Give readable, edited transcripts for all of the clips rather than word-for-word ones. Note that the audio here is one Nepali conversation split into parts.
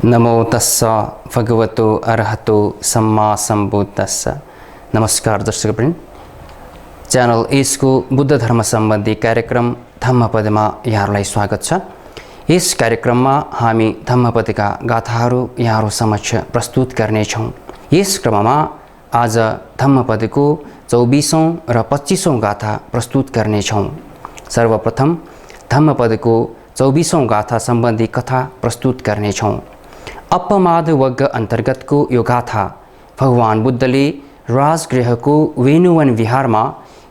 नमो तस्स भगवतो अरहतो सम्मा सम्बुद्धस्स। नमस्कार दर्शकवृन्द, च्यानल एसको बुद्ध धर्म सम्बन्धी कार्यक्रम धम्मपदमा यहाँहरूलाई स्वागत छ। यस कार्यक्रममा हामी धम्मपदका गाथाहरू यहाँहरू समक्ष प्रस्तुत गर्नेछौँ। यस क्रममा आज धम्मपदको 24औं र 25औं गाथा प्रस्तुत गर्नेछौँ। सर्वप्रथम धम्मपदको 24औं गाथा सम्बन्धी कथा प्रस्तुत गर्नेछौँ। अपमाद वग्ग अन्तर्गतको यो गाथा भगवान बुद्धले राजगृहको वेणुवन विहारमा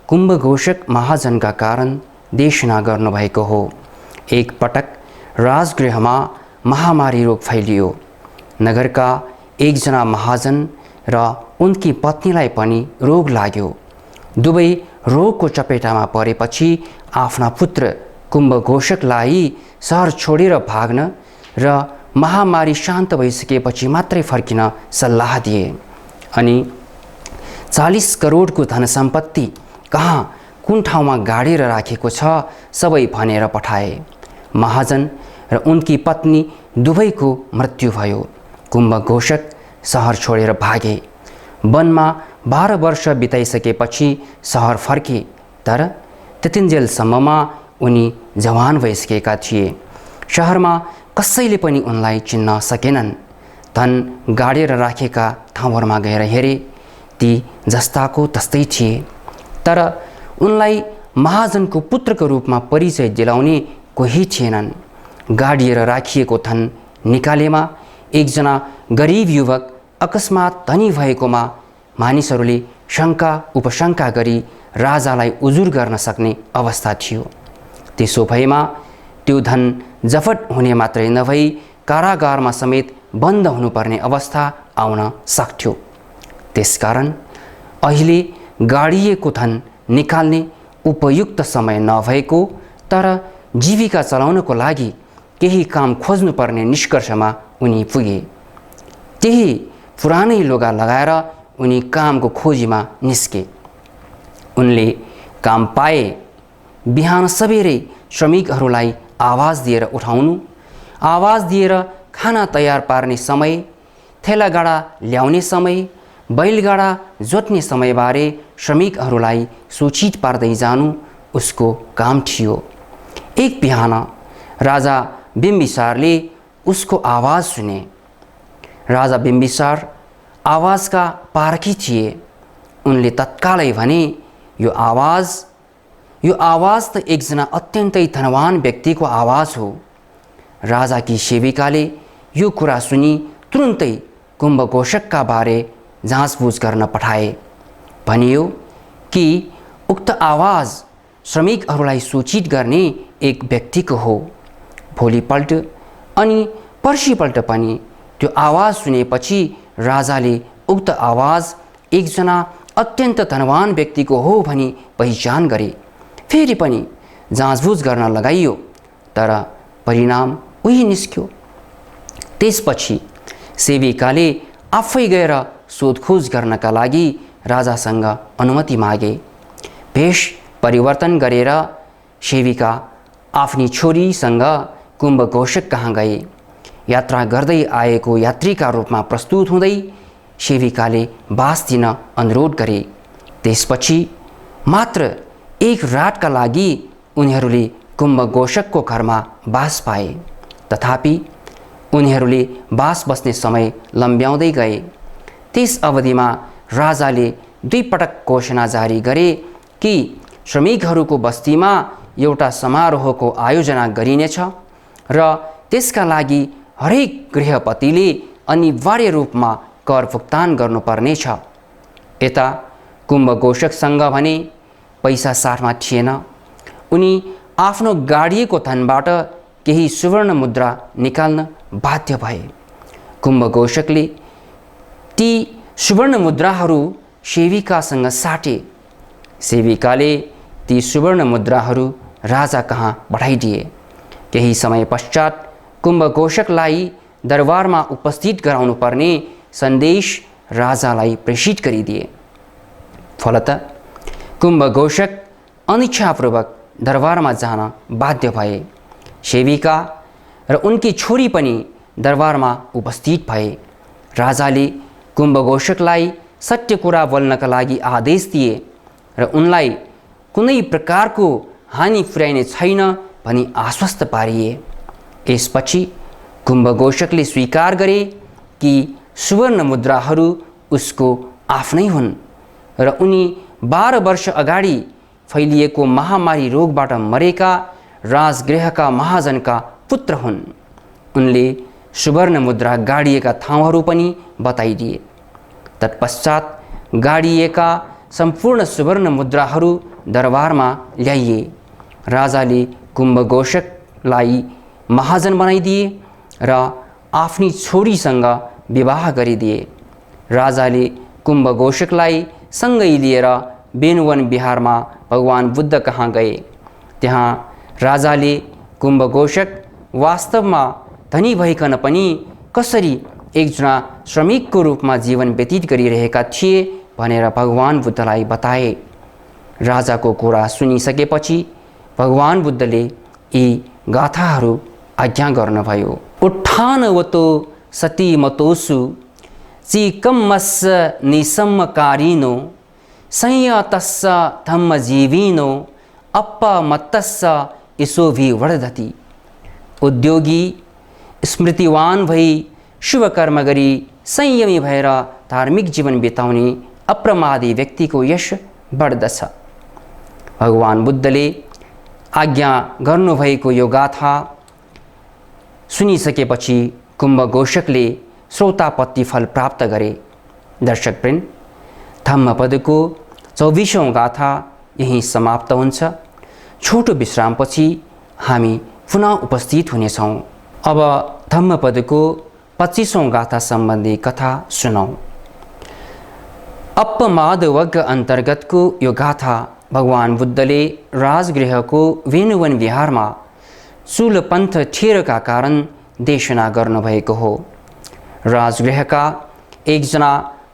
कुम्भघोषक महाजनका कारण देशना गर्नुभएको हो। एक पटक राजगृहमा महामारी रोग फैलियो। नगरका एकजना महाजन र उनकी पत्नीलाई पनि रोग लाग्यो। दुवै रोगको चपेटामा परेपछि आफ्ना पुत्र कुम्भघोषकलाई सहर छोडेर भाग्न र महामारी शान्त भइसकेपछि मात्रै फर्किन सल्लाह दिए अनि 40 करोडको धन सम्पत्ति कहाँ कुन ठाउँमा गाडेर राखेको छ सबै भनेर पठाए। महाजन र उनकी पत्नी दुवैको मृत्यु भयो। कुम्भघोषक सहर छोडेर भागे। वनमा 12 वर्ष बिताइसकेपछि सहर फर्के, तर त्यतिन्जेलसम्ममा उनी जवान भइसकेका थिए। शहरमा कसैले पनि उनलाई चिन्न सकेनन्। धन गाडेर राखेका ठाउँहरूमा गएर हेरे, ती जस्ताको तस्तै थिए, तर उनलाई महाजनको पुत्रको रूपमा परिचय दिलाउने कोही थिएनन्। गाडिएर राखिएको धन निकालेमा एकजना गरिब युवक अकस्मात धनी भएकोमा मानिसहरूले शङ्का उपशङ्का गरी राजालाई उजुर गर्न सक्ने अवस्था थियो। त्यसो भएमा त्यो धन जफत हुने मात्रै नभई कारागारमा समेत बन्द हुनुपर्ने अवस्था आउन सक्थ्यो। त्यसकारण अहिले गाडिएको धन निकाल्ने उपयुक्त समय नभएको, तर जीविका चलाउनको लागि केही काम खोज्नुपर्ने निष्कर्षमा उनी पुगे। त्यही पुरानै लुगा लगाएर उनी कामको खोजीमा निस्के। उनले काम पाए। बिहान सबेरै श्रमिकहरूलाई आवाज दिएर उठाउनु, आवाज दिएर खाना तयार पार्ने समय, थेलागाडा ल्याउने समय, बैलगाडा जोत्ने समयबारे श्रमिकहरूलाई सूचित पार्दै जानु उसको काम थियो। एक बिहान राजा बिम्बिसारले उसको आवाज सुने। राजा बिम्बिसार आवाजका पारखी थिए। उनले तत्कालै भने, यो आवाज त एकजना अत्यन्तै धनवान व्यक्तिको आवाज हो। राजाकी सेविकाले यो कुरा सुनि तुरुन्तै कुम्भघोषकका बारे जाँचबुझ गर्न पठाए। भनियो कि उक्त आवाज श्रमिकहरूलाई सूचित गर्ने एक व्यक्तिको हो। भोलिपल्ट अनि पर्सिपल्ट पनि त्यो आवाज सुनेपछि राजाले उक्त आवाज एकजना अत्यन्त धनवान व्यक्तिको हो भनी पहिचान गरे। फेरि पनि जाँचबुझ गर्न लगाइयो, तर परिणाम उही निस्क्यो। त्यसपछि सेविकाले आफै गएर सोधखोज गर्नका लागि राजासँग अनुमति मागे। भेष परिवर्तन गरेर सेविका आफ्नी छोरीसँग कुम्भघोषक कहाँ गए। यात्रा गर्दै आएको यात्रीका रूपमा प्रस्तुत हुँदै सेविकाले बास दिन अनुरोध गरे। त्यसपछि मात्र एक रातका लागि उनीहरूले कुम्भघोषकको घरमा बास पाए। तथापि उनीहरूले बास बस्ने समय लम्ब्याउँदै गए। त्यस अवधिमा राजाले 2 पटक घोषणा जारी गरे कि श्रमिकहरूको बस्तीमा एउटा समारोहको आयोजना गरिनेछ र त्यसका लागि हरेक गृहपतिले अनिवार्य रूपमा कर भुक्तान गर्नुपर्नेछ। यता कुम्भघोषकसँग भने पैसा साथमा थिएन। उनी आफ्नो गाडिएको धनबाट केही सुवर्ण मुद्रा निकाल्न बाध्य भए। कुम्भघोषकले ती सुवर्ण मुद्राहरू सेविकासँग साटे। सेविकाले ती सुवर्ण मुद्राहरू राजा कहाँ पठाइदिए। केही समय पश्चात कुम्भघोषकलाई दरबारमा उपस्थित गराउनु पर्ने सन्देश राजालाई प्रेषित गरिदिए। फलतः कुम्भघोषक अनिच्छापूर्वक दरबारमा जान बाध्य भए। सेविका र उनकी छोरी पनि दरबारमा उपस्थित भए। राजाले कुम्भघोषकलाई सत्य कुरा बोल्नका लागि आदेश दिए र उनलाई कुनै प्रकारको हानि पुर्याइने छैन भनी आश्वस्त पारिए। यसपछि कुम्भघोषकले स्वीकार गरे कि सुवर्ण मुद्राहरू उसको आफ्नै हुन् र उनी 12 वर्ष अगाडि फैलिएको महामारी रोगबाट मरेका राजगृहका महाजनका पुत्र हुन्। उनले सुवर्ण मुद्रा गाडिएका ठाउँहरू पनि बताइदिए। तत्पश्चात गाडिएका सम्पूर्ण सुवर्ण मुद्राहरू दरबारमा ल्याइए। राजाले कुम्भघोषकलाई महाजन बनाइदिए र आफ्नी छोरीसँग विवाह गरिदिए। राजाले कुम्भघोषकलाई सँगै लिएर बेनुवन बिहारमा भगवान बुद्ध कहाँ गए। त्यहाँ राजाले कुम्भघोषक वास्तवमा धनी भइकन पनि कसरी एकजना श्रमिकको रूपमा जीवन व्यतीत गरिरहेका थिए भनेर भगवान बुद्धलाई बताए। राजाको कुरा सुनिसकेपछि भगवान बुद्धले यी गाथाहरू आज्ञा गर्नुभयो। उत्थानवतो सतीमतोषु चिकम्मस्य निसम्मकारिणो संयतस्य धम्मजीविनो अपमत्तस्य यशोभिवर्धति। उद्योगी स्मृतिवान भई शुभ कर्म गरी संयमी भएर धार्मिक जीवन बिताउने अप्रमादी व्यक्तिको यश बढ्दछ। भगवान बुद्धले आज्ञा गर्नुभएको यो गाथा सुनिसकेपछि कुम्भघोषकले श्रोतापत्ति फल प्राप्त गरे। दर्शकवृन्द, धम्मपदको 24औं गाथा यहीं समाप्त हुन्छ। छोटो विश्रामपछि हामी पुनः उपस्थित हुनेछौँ। अब धम्मपदको 25औं गाथा सम्बन्धी कथा सुनौँ। अपमादवर्ग अन्तर्गतको यो गाथा भगवान बुद्धले राजगृहको वेनुवन विहारमा चूलपन्थ ठेरका कारण देशना गर्नुभएको हो। राजगृहका एकजना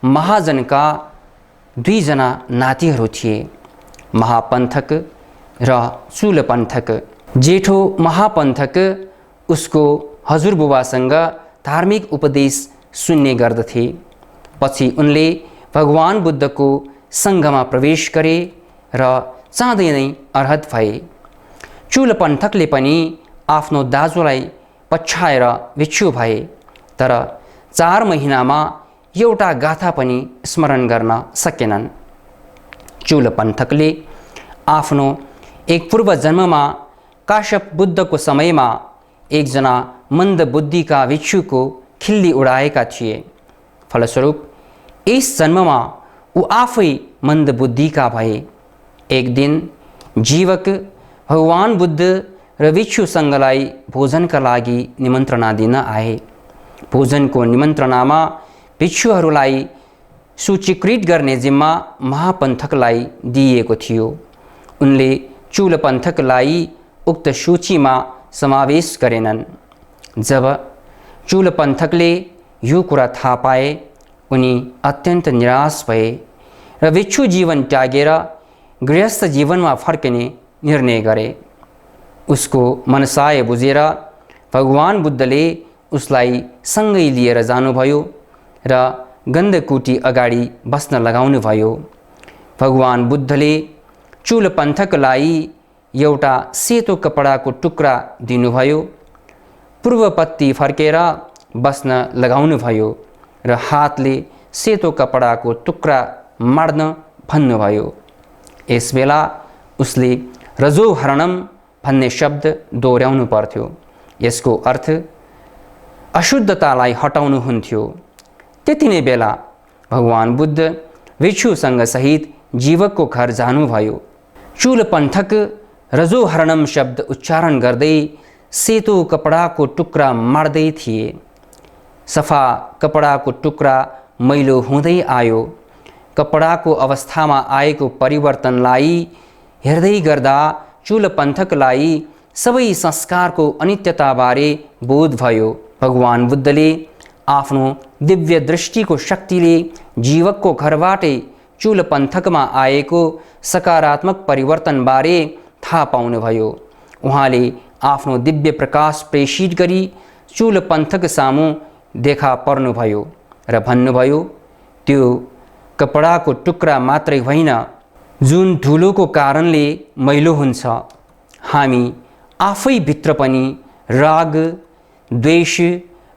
महाजनका 2 जना नातिहरू थिए, महापन्थक र चूलपन्थक। जेठो महापन्थक उसको हजुरबुबासँग धार्मिक उपदेश सुन्ने गर्दथे। पछि उनले भगवान बुद्धको सङ्घमा प्रवेश गरे र चाँडै नै अर्हत भए। चूलपन्थकले पनि आफ्नो दाजुलाई पछ्याएर भिक्षु भए, तर 4 महिनामा एउटा गाथा पनि स्मरण गर्न सकेनन्। चूलपन्थकले आफ्नो एक पूर्व जन्ममा काश्यप बुद्धको समयमा एकजना मन्द बुद्धिका भिक्षुको खिल्ली उडाएका थिए। फलस्वरूप यस जन्ममा ऊ आफै मन्द बुद्धिका भए। एक दिन जीवक भगवान बुद्ध र भिक्षुसँगलाई भोजनका लागि निमन्त्रणा दिन आए। भोजनको निमन्त्रणामा भिक्षुहरूलाई सूचीकृत गर्ने जिम्मा महापन्थकलाई दिइएको थियो। उनले चूलपन्थकलाई उक्त सूचीमा समावेश गरेनन्। जब चूलपन्थकले यो कुरा थाहा पाए, उनी अत्यन्त निराश भए र भिक्षु जीवन त्यागेर गृहस्थ जीवनमा फर्किने निर्णय गरे। उसको मनसाय बुझेर भगवान बुद्धले उसलाई सँगै लिएर जानुभयो र गन्धकुटी अगाडि बस्न लगाउनुभयो। भगवान बुद्धले चूलपन्थकलाई एउटा सेतो कपडाको टुक्रा दिनुभयो, पूर्वपट्टि फर्केर बस्न लगाउनुभयो र हातले सेतो कपडाको टुक्रा माड्न भन्नुभयो। यसबेला उसले रजोहरणम भन्ने शब्द दोहोर्याउनु पर्थ्यो। यसको अर्थ अशुद्धतालाई हटाउनु हुन्थ्यो। त्यति नै बेला भगवान बुद्ध भिक्षुसँग सहित जीवकको घर जानुभयो। चूलपन्थक रजोहरणम शब्द उच्चारण गर्दै सेतो कपडाको टुक्रा माड्दै थिए। सफा कपडाको टुक्रा मैलो हुँदै आयो। कपडाको अवस्थामा आएको परिवर्तनलाई हेर्दै गर्दा चूलपन्थकलाई सबै संस्कारको अनित्यताबारे बोध भयो। भगवान बुद्धले आफ्नो दिव्य दृष्टिको शक्तिले जीवकको घरबाटै चूलपन्थकमा आएको सकारात्मक परिवर्तनबारे थाहा पाउनुभयो। उहाँले आफ्नो दिव्य प्रकाश प्रेषित गरी चुलपन्थक सामु देखा पर्नुभयो र भन्नुभयो, त्यो कपडाको टुक्रा मात्रै होइन जुन धुलोको कारणले मैलो हुन्छ। हामी आफै भित्र पनि राग, द्वेष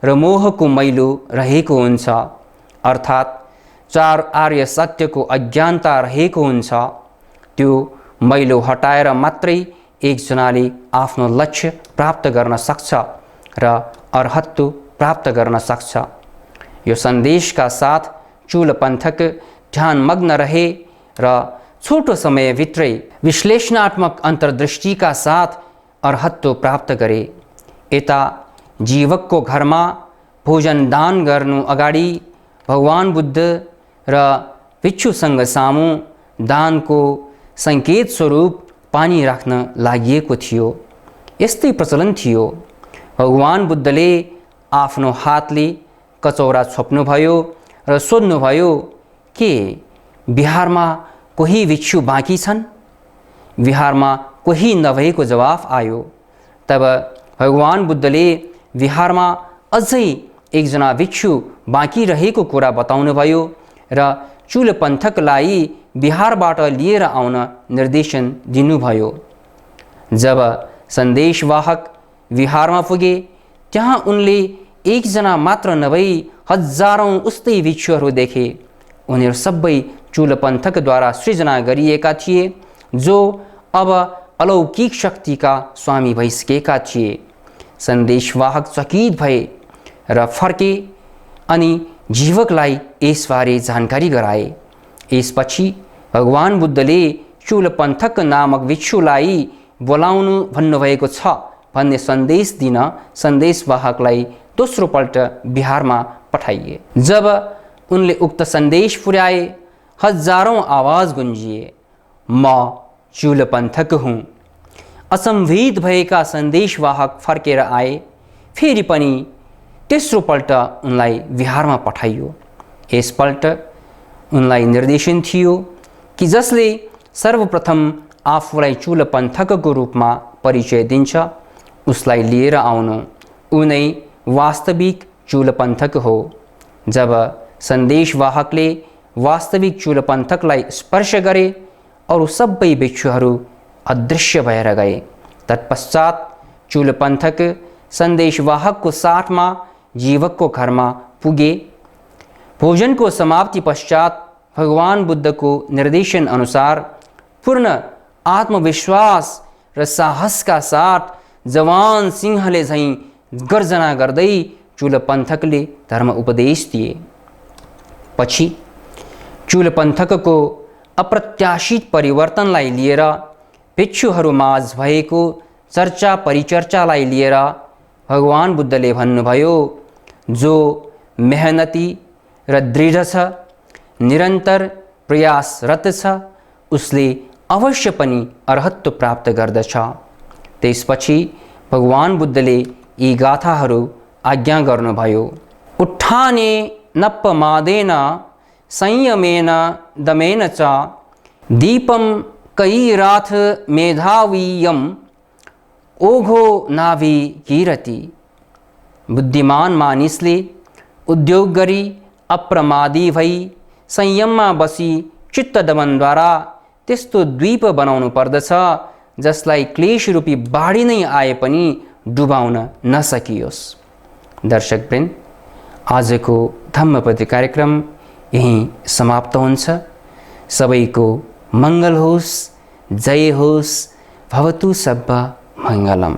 र मोहको मैलो रहेको हुन्छ, अर्थात् चार आर्य सत्यको अज्ञानता रहेको हुन्छ। त्यो मैलो हटाएर मात्रै एकजनाले आफ्नो लक्ष्य प्राप्त गर्न सक्छ र अर्हत्व प्राप्त गर्न सक्छ। यो सन्देशका साथ चुलपन्थक ध्यानमग्न रहे र छोटो समयभित्रै विश्लेषणात्मक अन्तर्दृष्टिका साथ अर्हत्व प्राप्त गरे। यता जीवकको घरमा भोजन दान गर्नु अगाडि भगवान बुद्ध र भिक्षुसँग सामु दानको सङ्केत स्वरूप पानी राख्न लागिएको थियो। यस्तै प्रचलन थियो। भगवान बुद्धले आफ्नो हातले कचौरा छोप्नुभयो र सोध्नुभयो, के बिहारमा कोही भिक्षु बाँकी छन्? बिहारमा कोही नभएको जवाफ आयो। तब भगवान बुद्धले बिहारमा अझै एकजना भिक्षु बाँकी रहेको कुरा बताउनुभयो र चुलपन्थकलाई बिहारबाट लिएर आउन निर्देशन दिनुभयो। जब सन्देशवाहक बिहारमा पुगे, त्यहाँ उनले एकजना मात्र नभई हजारौं उस्तै भिक्षुहरू देखे। उनीहरू सबै चुलपन्थकद्वारा सृजना गरिएका थिए, जो अब अलौकिक शक्तिका स्वामी भइसकेका थिए। सन्देशवाहक चकित भए र फर्के अनि जीवकलाई यसबारे जानकारी गराए। यसपछि भगवान बुद्धले चुलपन्थक नामक भिक्षुलाई बोलाउनु भन्नुभएको छ भन्ने सन्देश दिन सन्देशवाहकलाई दोस्रो पल्ट बिहारमा पठाइए। जब उनले उक्त सन्देश पुर्याए, हजारौं आवाज गुन्जिए, म चुलपन्थक हुँ। असम्भवित भएका सन्देशवाहक फर्केर आए। फेरि पनि तेस्रो पल्ट उनलाई बिहारमा पठाइयो। यसपल्ट उनलाई निर्देशन थियो कि जसले सर्वप्रथम आफूलाई चुलपन्थकको रूपमा परिचय दिन्छ, उसलाई लिएर आउनु। उनै वास्तविक चुलपन्थक हो। जब सन्देशवाहकले वास्तविक चुलपन्थकलाई स्पर्श गरे, अरू सबै भिक्षुहरू अदृश्य भएर गए। तत्पश्चात चुलपन्थक सन्देशवाहकको साथमा जीवकको घरमा पुगे। भोजनको समाप्ति पश्चात भगवान बुद्धको निर्देशन अनुसार पूर्ण आत्मविश्वास र साहसका साथ जवान सिंहले झैं गर्जना गर्दै चुलपन्थकले धर्म उपदेश दिए। पछि चुलपन्थकको अप्रत्याशित परिवर्तनलाई लिएर भिक्षुहरूमाझ भएको चर्चा परिचर्चालाई लिएर भगवान बुद्धले भन्नुभयो, जो मेहनती र दृढ छ, निरन्तर प्रयासरत छ, उसले अवश्य पनि अर्हत्व प्राप्त गर्दछ। त्यसपछि भगवान बुद्धले यी गाथाहरू आज्ञा गर्नुभयो। उत्थाने नप्पमादेन संयमेन दमेन च दीपम कैराथ मेधावीयम ओघो नाभि कीरति। बुद्धिमान मानिसले उद्योग गरी अप्रमादी भई संयममा बसी चित्त दमनद्वारा त्यस्तो द्वीप बनाउनु पर्दछ जसलाई क्लेश रूपी बाढी नै आए पनि डुबाउन नसकियोस्। दर्शकवृन्द, आजको धम्मपद कार्यक्रम यहीं समाप्त हुन्छ। सबैको मङ्गल होस्, जय होस्, भवतु सब्बा मङ्गलम।